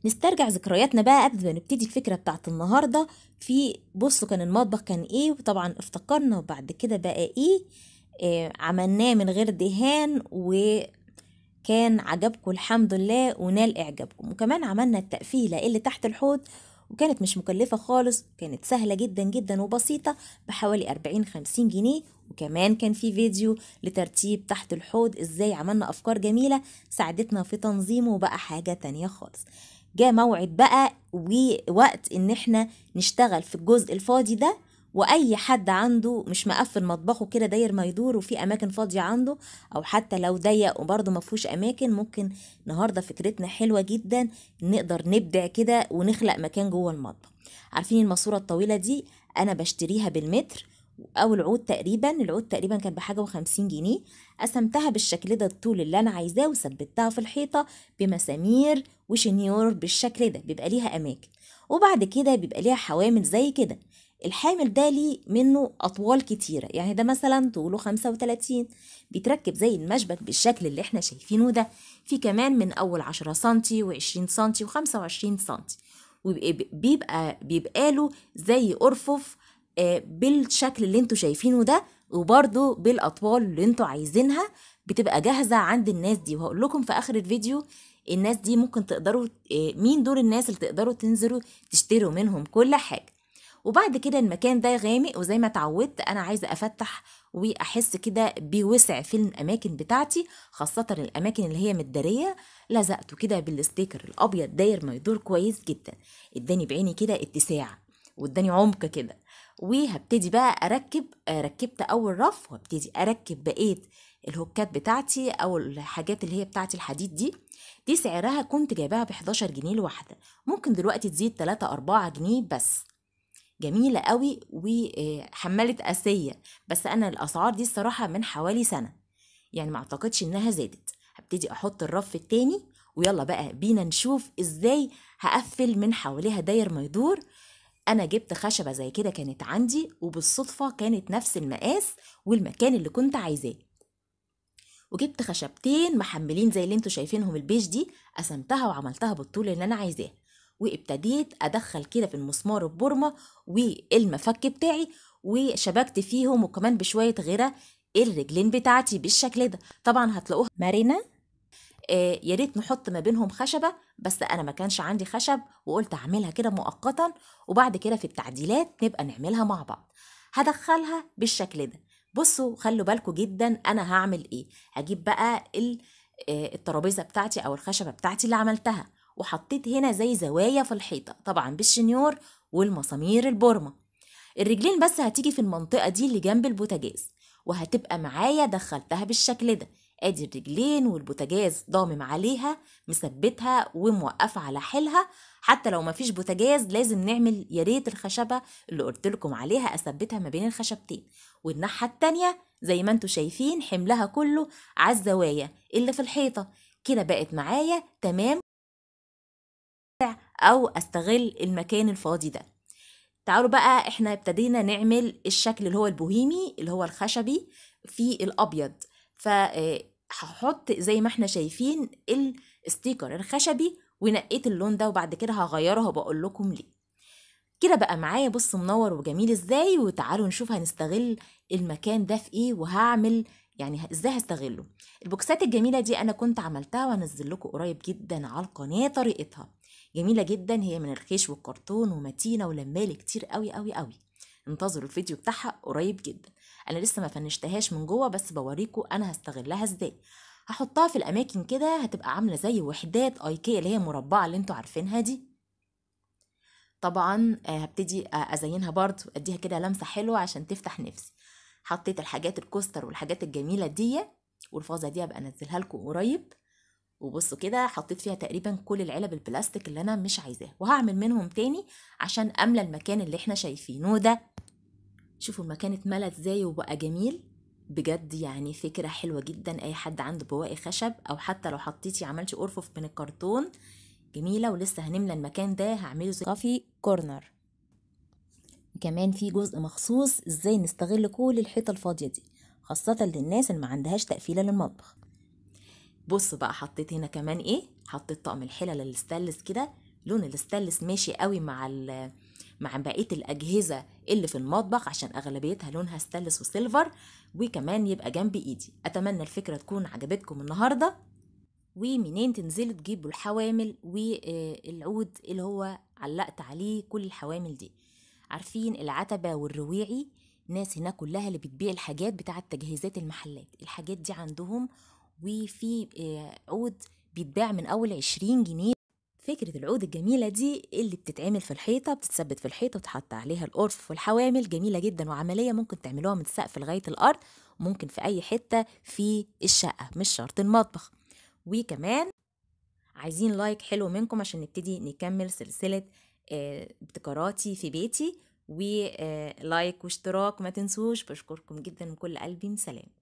نسترجع ذكرياتنا بقى قبل ما نبتدي الفكرة بتاعت النهاردة. بصوا كان المطبخ كان ايه، وطبعا افتكرنا وبعد كده بقى ايه. عملناه من غير دهان وكان عجبكم الحمد لله ونال اعجابكم. وكمان عملنا التقفيلة اللي تحت الحوض، وكانت مش مكلفة خالص، كانت سهلة جدا جدا وبسيطة بحوالي 40-50 جنيه. وكمان كان في فيديو لترتيب تحت الحوض ازاي عملنا افكار جميلة ساعدتنا في تنظيمه، وبقى حاجة تانية خالص. جاء موعد بقى ووقت ان احنا نشتغل في الجزء الفاضي ده. واي حد عنده مش مقفل مطبخه كده داير ما يدور وفي اماكن فاضيه عنده، او حتى لو ضيق وبرضه ما فيهوش اماكن، ممكن النهارده فكرتنا حلوه جدا، نقدر نبدع كده ونخلق مكان جوه المطبخ. عارفين الماسوره الطويله دي انا بشتريها بالمتر او العود تقريبا كان بحاجه و50 جنيه. قسمتها بالشكل ده الطول اللي انا عايزاه وثبتها في الحيطه بمسامير وشنيور بالشكل ده، بيبقى ليها اماكن وبعد كده بيبقى ليها حوامل زي كده. الحامل ده ليه منه أطوال كتيرة، يعني ده مثلا طوله 35، بيتركب زي المشبك بالشكل اللي احنا شايفينه ده. في كمان من أول 10 سنتي و20 سنتي و25 سنتي، وبيبقى له زي أرفف بالشكل اللي انتوا شايفينه ده، وبرضه بالأطوال اللي انتوا عايزينها بتبقى جاهزة عند الناس دي. وهقول لكم في آخر الفيديو الناس دي ممكن تقدروا مين دول الناس اللي تقدروا تنزلوا تشتروا منهم كل حاجة. وبعد كده المكان ده غامق، وزي ما اتعودت انا عايزه افتح واحس كده بوسع في الاماكن بتاعتي، خاصه الاماكن اللي هي متداريه. لزقته كده بالستيكر الابيض داير ما يدور كويس جدا، اداني بعيني كده اتساع واداني عمق كده. وهبتدي بقى ركبت اول رف، وهبتدي اركب بقيه الهوكات بتاعتي او الحاجات اللي هي بتاعتي الحديد دي سعرها كنت جايباها ب 11 جنيه الواحده، ممكن دلوقتي تزيد 3-4 جنيه بس. جميلة قوي وحمالة آسية، بس أنا الأسعار دي الصراحة من حوالي سنة، يعني ما أعتقدش إنها زادت. هبتدي أحط الرف التاني، ويلا بقى بينا نشوف إزاي هقفل من حواليها داير ما يدور. أنا جبت خشبة زي كده كانت عندي، وبالصدفة كانت نفس المقاس والمكان اللي كنت عايزاه، وجبت خشبتين محملين زي اللي انتوا شايفينهم البيج دي، قسمتها وعملتها بالطول اللي أنا عايزاه، وابتديت ادخل كده في المسمار البورمه والمفك بتاعي وشبكت فيهم، وكمان بشويه غيره الرجلين بتاعتي بالشكل ده. طبعا هتلاقوها مرنه، يا ريت نحط ما بينهم خشبه، بس انا ما كانش عندي خشب وقلت اعملها كده مؤقتا، وبعد كده في التعديلات نبقى نعملها مع بعض. هدخلها بالشكل ده. بصوا خلوا بالكم جدا انا هعمل ايه. هجيب بقى الترابيزه بتاعتي او الخشبه بتاعتي اللي عملتها، وحطيت هنا زي زوايا في الحيطه طبعا بالشنيور والمسامير البورمه. الرجلين بس هتيجي في المنطقه دي اللي جنب البوتاجاز، وهتبقى معايا دخلتها بالشكل ده. ادي الرجلين والبوتاجاز ضامم عليها مثبتها وموقفه على حيلها. حتى لو مفيش بوتاجاز لازم نعمل يا ريت الخشبه اللي قلت لكم عليها اثبتها ما بين الخشبتين. والناحيه التانيه زي ما انتوا شايفين حملها كله على الزوايا اللي في الحيطه. كده بقت معايا تمام، او استغل المكان الفاضي ده. تعالوا بقى احنا ابتدينا نعمل الشكل اللي هو البوهيمي اللي هو الخشبي في الابيض. فهحط زي ما احنا شايفين الستيكر الخشبي، ونقيت اللون ده وبعد كده هغيره وبقول لكم ليه. كده بقى معايا بص منور وجميل ازاي. وتعالوا نشوف هنستغل المكان ده في ايه، وهعمل يعني ازاي هستغله. البوكسات الجميلة دي انا كنت عملتها وانزل لكم قريب جدا على القناة طريقتها. جميلة جدا، هي من الخيش والكرتون ومتينة ولمالي كتير قوي قوي قوي. انتظروا الفيديو بتاعها قريب جدا. انا لسه ما فنشتهاش من جوه بس بوريكم انا هستغلها ازاي. هحطها في الاماكن كده هتبقى عاملة زي وحدات ايكيا اللي هي مربعة اللي انتوا عارفينها دي. طبعا هبتدي ازينها برضو اديها كده لمسة حلوة عشان تفتح نفسي. حطيت الحاجات الكوستر والحاجات الجميلة دي، والفازة دي هبقى انزلها لكم قريب. وبصوا كده حطيت فيها تقريبا كل العلب البلاستيك اللي انا مش عايزاها، وهعمل منهم تاني عشان املى المكان اللي احنا شايفينه ده. شوفوا المكان اتملى ازاي وبقى جميل بجد، يعني فكرة حلوة جدا. اي حد عنده بواقي خشب او حتى لو حطيتي عملتي ارفف من الكرتون جميلة. ولسه هنملى المكان ده هعمله زي كافي كورنر. كمان في جزء مخصوص ازاي نستغل كل الحيطة الفاضية دي، خاصة للناس اللي ما عندهاش تقفيلة للمطبخ. بصوا بقى حطيت هنا كمان ايه، حطيت طقم الحلل الستانلس كده لون الستانلس ماشي قوي مع بقيه الاجهزه اللي في المطبخ عشان اغلبيتها لونها ستانلس وسيلفر، وكمان يبقى جنب ايدي. اتمنى الفكره تكون عجبتكم النهارده. ومنين تنزلوا تجيبوا الحوامل والعود اللي هو علقت عليه كل الحوامل دي؟ عارفين العتبة والرويعي، ناس هناك كلها اللي بتبيع الحاجات بتاعة تجهيزات المحلات، الحاجات دي عندهم. وفي عود بيتباع من أول 20 جنيه. فكرة العود الجميلة دي اللي بتتعمل في الحيطة، بتتثبت في الحيطة وتحط عليها القرف والحوامل، جميلة جدا وعملية، ممكن تعملوها من السقف لغاية الأرض، ممكن في أي حتة في الشقة، مش شرط المطبخ. وكمان عايزين لايك حلو منكم عشان نبتدي نكمل سلسلة ابتكاراتي في بيتي، ولايك واشتراك ما تنسوش. بشكركم جدا من كل قلبي، سلام.